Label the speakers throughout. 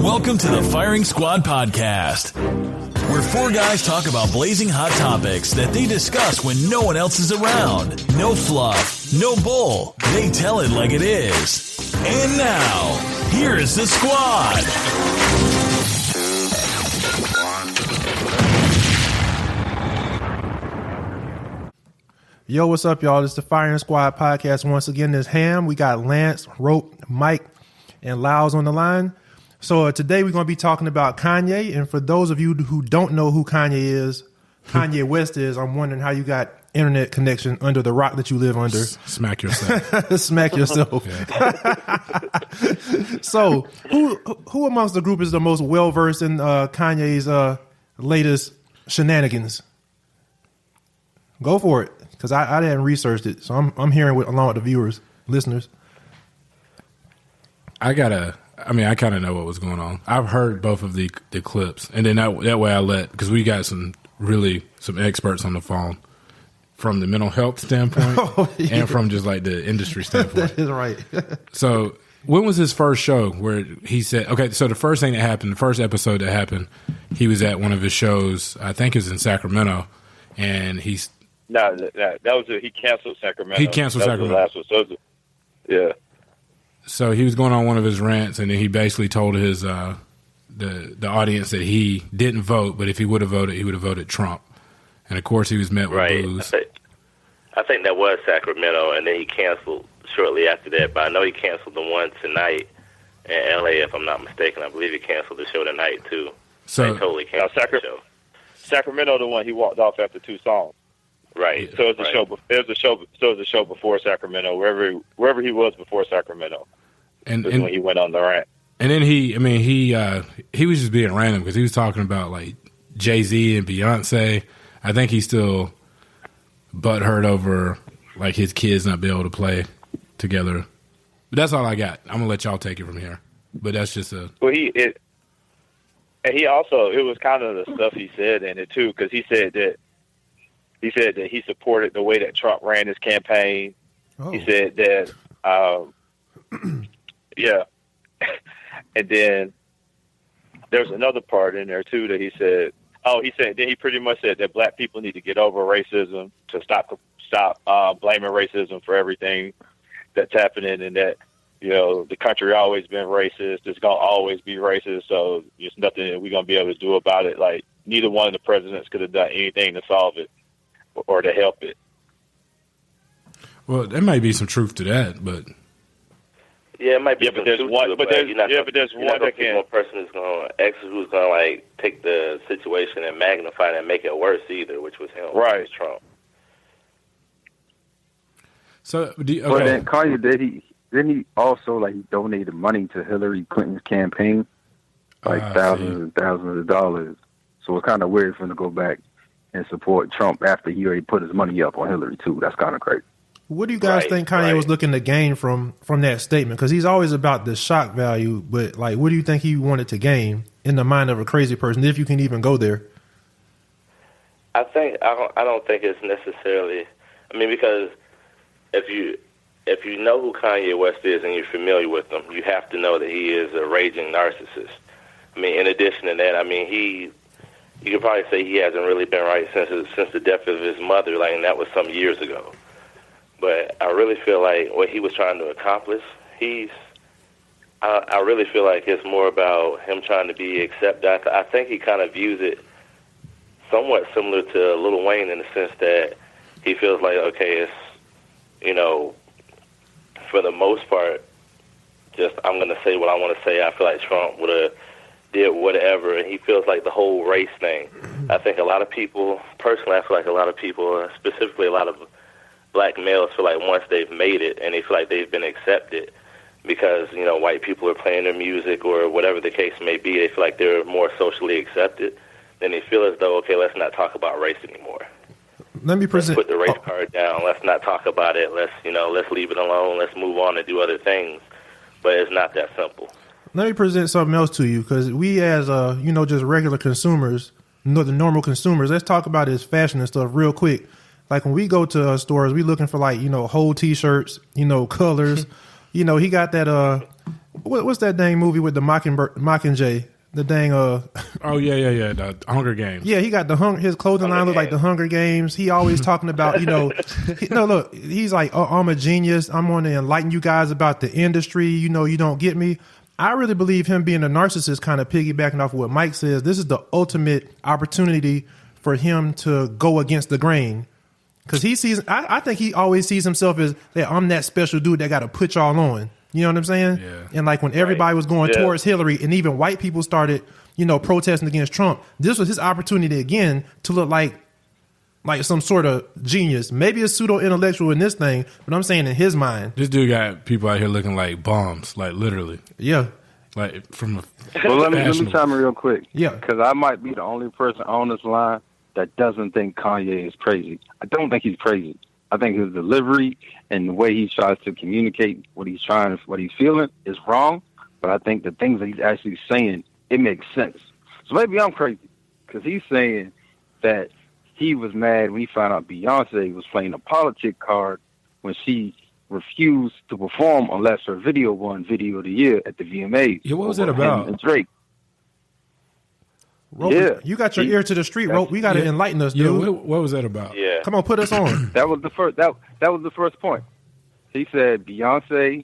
Speaker 1: Welcome to the Firing Squad Podcast, where four guys talk about blazing hot topics that they discuss when no one else is around. No fluff, no bull. They tell it like it is. And now, here is the squad.
Speaker 2: Yo, what's up, y'all? It's the Firing Squad Podcast. Once again, there's Ham. We got Lance, Rope, Mike, and Lyles on the line. So today we're going to be talking about Kanye. And for those of you who don't know who Kanye West is, I'm wondering how you got internet connection under the rock that you live under.
Speaker 3: Smack yourself.
Speaker 2: Smack yourself. So who amongst the group is the most well-versed in Kanye's latest shenanigans? Go for it, because I didn't research it. So I'm hearing along with the viewers, listeners.
Speaker 3: I kind of know what was going on. I've heard both of the clips, and then that way because we got some experts on the phone from the mental health standpoint and from just like the industry standpoint.
Speaker 2: That is right.
Speaker 3: So when was his first show where he said, okay, so the first episode that happened, he was at one of his shows, I think it was in Sacramento, and he
Speaker 4: canceled Sacramento.
Speaker 3: He canceled Sacramento.
Speaker 4: That was the last one. Yeah.
Speaker 3: So he was going on one of his rants, and then he basically told his the audience that he didn't vote, but if he would have voted, he would have voted Trump. And of course, he was met with boos.
Speaker 5: I think that was Sacramento, and then he canceled shortly after that. But I know he canceled the one tonight in L.A. If I'm not mistaken. I believe he canceled the show tonight too.
Speaker 3: So
Speaker 5: he totally canceled the show.
Speaker 4: Sacramento, the one he walked off after 2 songs.
Speaker 5: Right.
Speaker 4: So it was a show before Sacramento, wherever he was before Sacramento. And when he went on the rant.
Speaker 3: And then he was just being random because he was talking about like Jay-Z and Beyoncé. I think he's still butthurt over like his kids not being able to play together. But that's all I got. I'm gonna let y'all take it from here. But that's just it was kind of the stuff he said in it too, because he said that he supported the way that Trump ran his campaign. Oh. He said that, yeah. And then there's another part in there too that he said. Then he pretty much said that black people need to get over racism, to stop blaming racism for everything that's happening, and that the country always been racist. It's gonna always be racist. So there's nothing that we're gonna be able to do about it. Like neither one of the presidents could have done anything to solve it or to help it.
Speaker 5: Well,
Speaker 3: there might be some truth to that, but
Speaker 5: yeah, it might be.
Speaker 4: Yeah, but there's one. But there's one
Speaker 5: person who's going to like take the situation and magnify it and make it worse either, which was him,
Speaker 4: right?
Speaker 5: Which was Trump.
Speaker 3: So,
Speaker 6: but then Kanye didn't he also like he donated money to Hillary Clinton's campaign, like thousands and thousands of dollars. So it's kind of weird for him to go back and support Trump after he already put his money up on Hillary too. That's kind of crazy.
Speaker 2: What do you guys think Kanye was looking to gain from that statement? Because he's always about the shock value, but like, what do you think he wanted to gain in the mind of a crazy person, if you can even go there?
Speaker 5: I don't think it's necessarily. I mean, because if you know who Kanye West is and you're familiar with him, you have to know that he is a raging narcissist. I mean, in addition to that, I mean you could probably say he hasn't really been right since the death of his mother, and that was some years ago. But I really feel like what he was trying to accomplish, I really feel like it's more about him trying to be accepted. I think he kind of views it somewhat similar to Lil Wayne in the sense that he feels like, okay, it's, for the most part, just I'm going to say what I want to say. I feel like Trump would have did whatever, and he feels like the whole race thing. I think a lot of people, personally, I feel like a lot of people, specifically a lot of black males, feel like once they've made it and they feel like they've been accepted because, white people are playing their music or whatever the case may be, they feel like they're more socially accepted. Then they feel as though, okay, let's not talk about race anymore. Let's put the race card down. Let's not talk about it. Let's leave it alone. Let's move on and do other things. But it's not that simple.
Speaker 2: Let me present something else to you, because we as, just regular consumers, the normal consumers, let's talk about his fashion and stuff real quick. Like when we go to stores, we looking for whole T-shirts, colors. He got that what's that dang movie with the Mockingjay? The dang
Speaker 7: Oh yeah. The Hunger Games.
Speaker 2: Yeah, he got his clothing line look like the Hunger Games. He always talking about, look, he's like, oh, I'm a genius. I'm going to enlighten you guys about the industry. You don't get me. I really believe him being a narcissist, kind of piggybacking off of what Mike says. This is the ultimate opportunity for him to go against the grain. Because I think he always sees himself as, that I'm that special dude that got to put y'all on. You know what I'm saying?
Speaker 7: Yeah.
Speaker 2: And like when everybody was going towards Hillary and even white people started, protesting against Trump, this was his opportunity again to look like some sort of genius. Maybe a pseudo intellectual in this thing, but I'm saying in his mind.
Speaker 7: This dude got people out here looking like bombs, like literally.
Speaker 2: Yeah.
Speaker 7: Like from a
Speaker 6: Well, let me chime in real quick.
Speaker 2: Yeah.
Speaker 6: Because I might be the only person on this line that doesn't think Kanye is crazy. I don't think he's crazy. I think his delivery and the way he tries to communicate what he's feeling is wrong. But I think the things that he's actually saying, it makes sense. So maybe I'm crazy because he's saying that he was mad when he found out Beyoncé was playing a politic card when she refused to perform unless her video won Video of the Year at the VMAs.
Speaker 7: Yeah, what was that about?
Speaker 6: And Drake.
Speaker 2: Rope, you got your ear to the street, Rope. We got to enlighten us, dude.
Speaker 7: Yeah, what was that about?
Speaker 5: Yeah.
Speaker 2: Come on, put us on.
Speaker 6: That was the first. That was the first point. He said Beyonce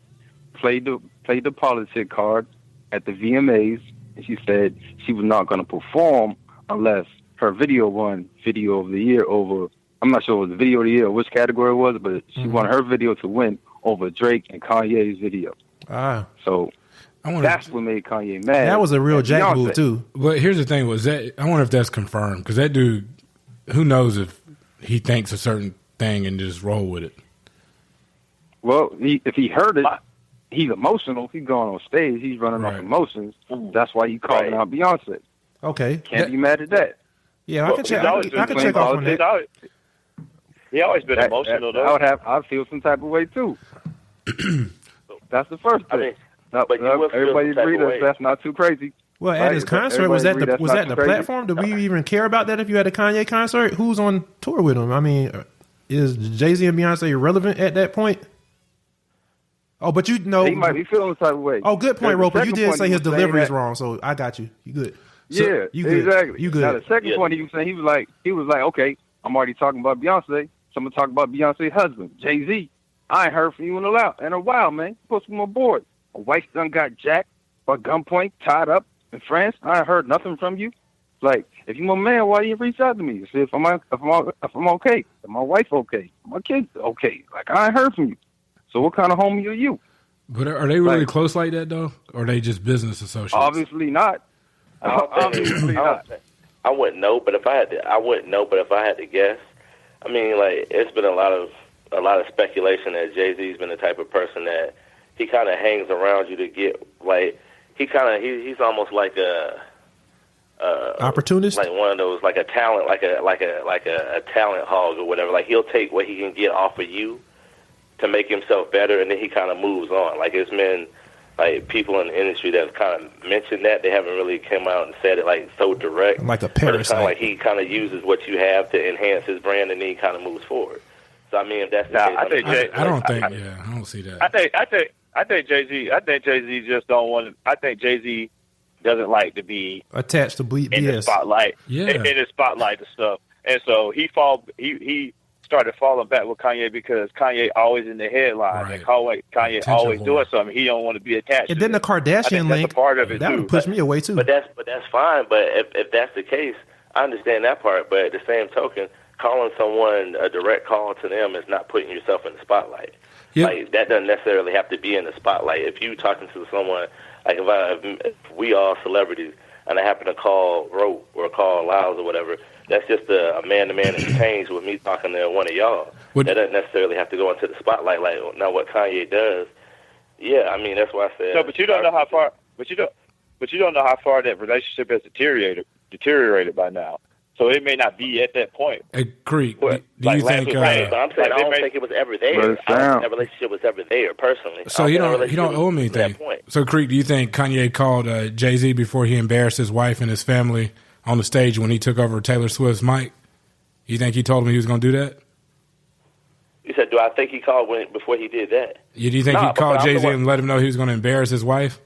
Speaker 6: played the politic card at the VMAs, and she said she was not going to perform unless her video won Video of the Year over. I'm not sure it was the Video of the Year or which category it was, but she wanted her video to win over Drake and Kanye's video. So. That's what made Kanye mad.
Speaker 2: That was a real jack move too.
Speaker 7: But here's the thing: I wonder if that's confirmed because that dude, who knows if he thinks a certain thing and just roll with it.
Speaker 6: Well, if he heard it, he's emotional. He's going on stage. He's running off emotions. That's why he calling out Beyonce.
Speaker 2: Okay,
Speaker 6: can't be mad at that.
Speaker 2: Yeah, I can check. I can check off on that.
Speaker 3: He always been emotional though.
Speaker 6: I feel some type of way too. That's the first thing. Everybody agree that's not too crazy.
Speaker 2: Well, at his concert, was that the platform? Did we even care about that if you had a Kanye concert? Who's on tour with him? I mean, is Jay-Z and Beyoncé irrelevant at that point? Oh, but
Speaker 6: he might be feeling the type of way.
Speaker 2: Oh, good point, Roper. You did say his delivery is wrong, so I got you. You good.
Speaker 6: So, you good. Exactly.
Speaker 2: You good.
Speaker 6: Now, the second point he was saying, he was like, okay, I'm already talking about Beyonce, so I'm going to talk about Beyonce's husband, Jay-Z. I ain't heard from you in a while, man. Put some on board. My wife done got jacked by gunpoint, tied up in France. I ain't heard nothing from you. Like, if you my man, why you reach out to me? See if I'm okay. If my wife okay? My kids okay? Like, I ain't heard from you. So what kind of homie are you?
Speaker 7: But are they really close like that though, or are they just business associates?
Speaker 6: Obviously not. Obviously not.
Speaker 5: I wouldn't know, but if I had to guess, I mean, like, it's been a lot of speculation that Jay-Z's been the type of person that he kind of hangs around you to get, like, he's almost like a
Speaker 2: opportunist,
Speaker 5: like one of those, like a talent, like a talent hog or whatever. Like, he'll take what he can get off of you to make himself better, and then he kind of moves on. Like, it's been like people in the industry that have kind of mentioned that. They haven't really come out and said it like so direct.
Speaker 2: Like a
Speaker 5: parasite.
Speaker 2: parasite.
Speaker 5: But it's kind of like he kind of uses what you have to enhance his brand, and then he kind of moves forward. So I mean, if that's the case,
Speaker 7: I don't see that.
Speaker 3: I think Jay-Z just don't want. I think Jay-Z doesn't like to be
Speaker 2: attached to BS
Speaker 3: in the spotlight.
Speaker 7: Yeah,
Speaker 3: in the spotlight and stuff. And so he started falling back with Kanye because Kanye always in the headline.
Speaker 7: Right.
Speaker 3: And Kanye always doing something. He don't want to be attached.
Speaker 2: And
Speaker 3: to
Speaker 2: then the Kardashian link,
Speaker 3: that's a part of it
Speaker 2: that
Speaker 3: too.
Speaker 2: would push me away too.
Speaker 5: But that's fine. But if that's the case, I understand that part. But at the same token, calling someone a direct call to them is not putting yourself in the spotlight.
Speaker 7: Yep.
Speaker 5: Like, that doesn't necessarily have to be in the spotlight. If you talking to someone, like if we all celebrities, and I happen to call Rope or call Lyles or whatever, that's just a man-to-man exchange with me talking to one of y'all. That doesn't necessarily have to go into the spotlight. Like, now what Kanye does, yeah, I mean, that's why I said.
Speaker 3: So, but you don't know how far. But you don't know how far that relationship has deteriorated by now. So it may not be at that point.
Speaker 7: Hey, Creek, do you think?
Speaker 5: But I'm saying I don't think it was ever there. I don't think that relationship was ever there, personally.
Speaker 7: So you don't owe him anything. So, Creek, do you think Kanye called Jay-Z before he embarrassed his wife and his family on the stage when he took over Taylor Swift's mic? You think he told him he was going to do that?
Speaker 5: You said, do I think he called before he did that?
Speaker 7: Yeah, do you think he called Jay-Z and let him know he was going to embarrass his wife?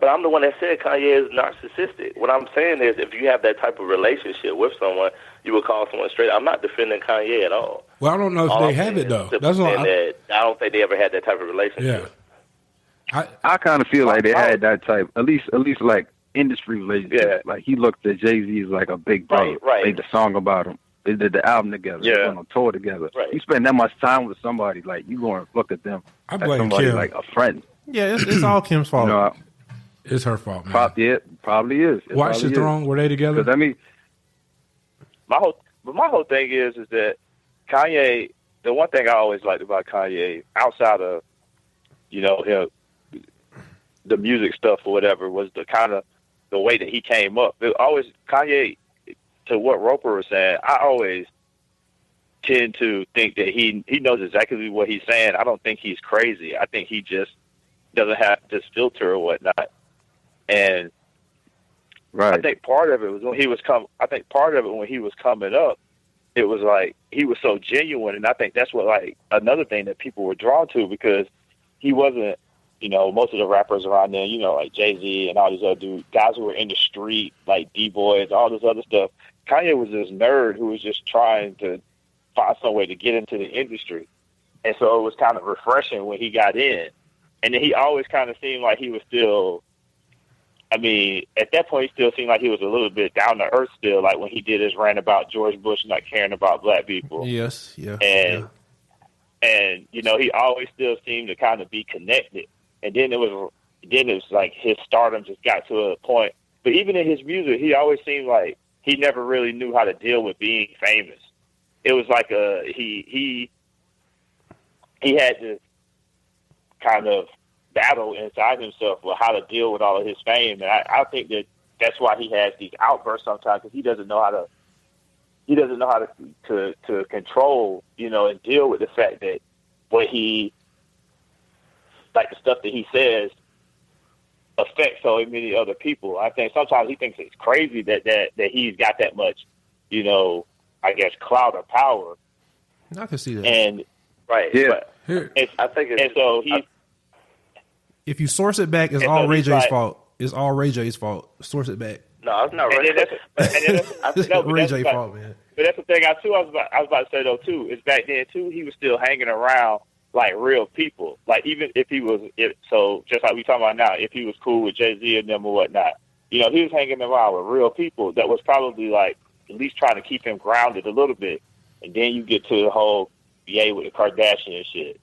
Speaker 5: But I'm the one that said Kanye is narcissistic. What I'm saying is, if you have that type of relationship with someone, you would call someone straight. I'm not defending Kanye at all.
Speaker 7: Well, I don't know if they have it though. That's why
Speaker 5: I don't think they ever had that type of relationship.
Speaker 7: Yeah.
Speaker 6: I kind of feel like they had that type, at least like industry relationship. Yeah. Like he looked at Jay-Z as like a big brother.
Speaker 5: Right.
Speaker 6: Made the song about him. They did the album together.
Speaker 3: Yeah.
Speaker 6: They went on tour together.
Speaker 5: Right.
Speaker 6: You spend that much time with somebody, like you going to look at them
Speaker 7: I
Speaker 6: as
Speaker 7: blame
Speaker 6: somebody
Speaker 7: Kim.
Speaker 6: like a friend.
Speaker 2: Yeah, it's all Kim's fault.
Speaker 6: You know,
Speaker 7: It's her fault, man.
Speaker 6: probably is.
Speaker 7: Watch the Throne. Were they together?
Speaker 6: Because I mean,
Speaker 3: my whole thing is that Kanye. The one thing I always liked about Kanye, outside of him, the music stuff or whatever, was the kind of the way that he came up. It always Kanye, to what Roper was saying, I always tend to think that he knows exactly what he's saying. I don't think he's crazy. I think he just doesn't have this filter or whatnot. And
Speaker 6: right.
Speaker 3: I think part of it was when he was coming up, it was like he was so genuine, and I think that's what like another thing that people were drawn to, because he wasn't, most of the rappers around then, like Jay-Z and all these other guys who were in the street, like D-Boys, all this other stuff. Kanye was this nerd who was just trying to find some way to get into the industry. And so it was kind of refreshing when he got in. And then he always kind of seemed like he was still, at that point, he still seemed like he was a little bit down to earth still, like when he did his rant about George Bush not caring about black people.
Speaker 2: Yes, yeah.
Speaker 3: And he always still seemed to kind of be connected. And then it was like his stardom just got to a point. But even in his music, he always seemed like he never really knew how to deal with being famous. It was like he had this kind of battle inside himself with how to deal with all of his fame, and I think that's why he has these outbursts sometimes, because he doesn't know how to control, and deal with the fact that what he, like the stuff that he says, affects so many other people. I think sometimes he thinks it's crazy that he's got that much, I guess, clout or power.
Speaker 2: I can see that.
Speaker 3: And right,
Speaker 6: yeah.
Speaker 3: I think it's, and so he.
Speaker 2: If you source it back, it's all Ray J's fault. It's all Ray J's fault. Source it back.
Speaker 5: No, it's not Ray.
Speaker 2: It's Ray J's fault, man.
Speaker 3: But that's the thing I was about to say though too. Is back then too, he was still hanging around like real people. Like even if he was, just like we talking about now, if he was cool with Jay-Z and them or whatnot, he was hanging around with real people that was probably like at least trying to keep him grounded a little bit. And then you get to the whole Ye with the Kardashian shit.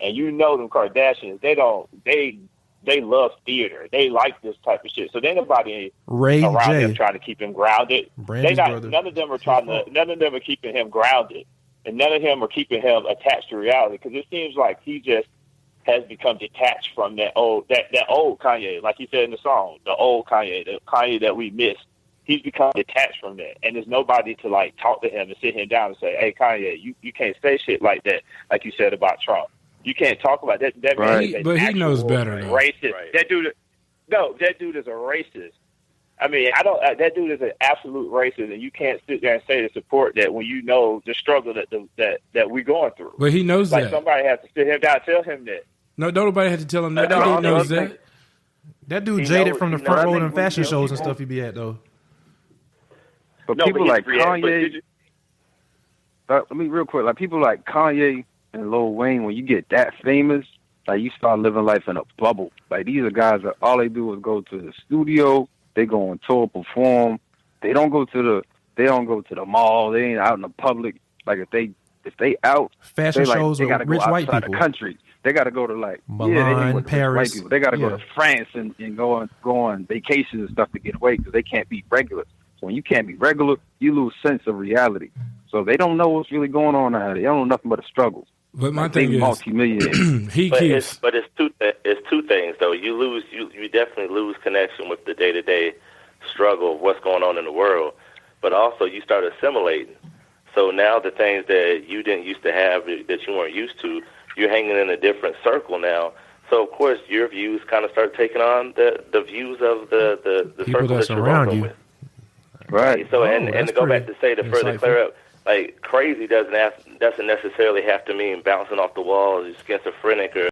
Speaker 3: And them Kardashians, they love theater. They like this type of shit. So then nobody around him trying to keep him grounded. None of them are keeping him grounded. And none of them are keeping him attached to reality, because it seems like he just has become detached from that old Kanye, like he said in the song, the old Kanye, the Kanye that we missed. He's become detached from that, and there's nobody to like talk to him and sit him down and say, "Hey, Kanye, you can't say shit like that, like you said about Trump. You can't talk about that." That
Speaker 7: right.
Speaker 3: man is
Speaker 7: but he knows better. Though.
Speaker 3: Racist.
Speaker 5: Right.
Speaker 3: That dude is a racist. That dude is an absolute racist, and you can't sit there and say to support that when you know the struggle that we're going through.
Speaker 7: But he knows that.
Speaker 3: Somebody has to sit him down and tell him that.
Speaker 7: No, nobody had to tell him that. He knows that.
Speaker 2: That dude jaded from the front row and fashion shows and stuff he be at, though.
Speaker 6: But people like Kanye, let me real quick, like people like Kanye and Lil Wayne, when you get that famous, like you start living life in a bubble. Like these are guys that all they do is go to the studio, they go on tour, perform. They don't go to the mall. They ain't out in the public. Like if they out
Speaker 2: fashion shows
Speaker 6: they
Speaker 2: with
Speaker 6: gotta
Speaker 2: rich
Speaker 6: go
Speaker 2: white
Speaker 6: outside
Speaker 2: people.
Speaker 6: The country. They got to go to like
Speaker 2: Milan, Paris.
Speaker 6: White people. They got to go to France and go on vacations and stuff to get away, because they can't be regular. So when you can't be regular, you lose sense of reality. So they don't know what's really going on out there. They don't know nothing but a struggle.
Speaker 7: But my thing is,
Speaker 6: multi-millionaires.
Speaker 5: It's two things though. You definitely lose connection with the day-to-day struggle of what's going on in the world. But also you start assimilating. So now the things that you didn't used to have, that you weren't used to, you're hanging in a different circle now. So of course your views kind of start taking on the views of the
Speaker 2: people
Speaker 5: circle
Speaker 2: that's
Speaker 5: that you're
Speaker 2: around
Speaker 5: working
Speaker 2: you.
Speaker 5: with.
Speaker 6: Right.
Speaker 5: So and to go back to say, to further clear up, like crazy doesn't necessarily have to mean bouncing off the wall or schizophrenic or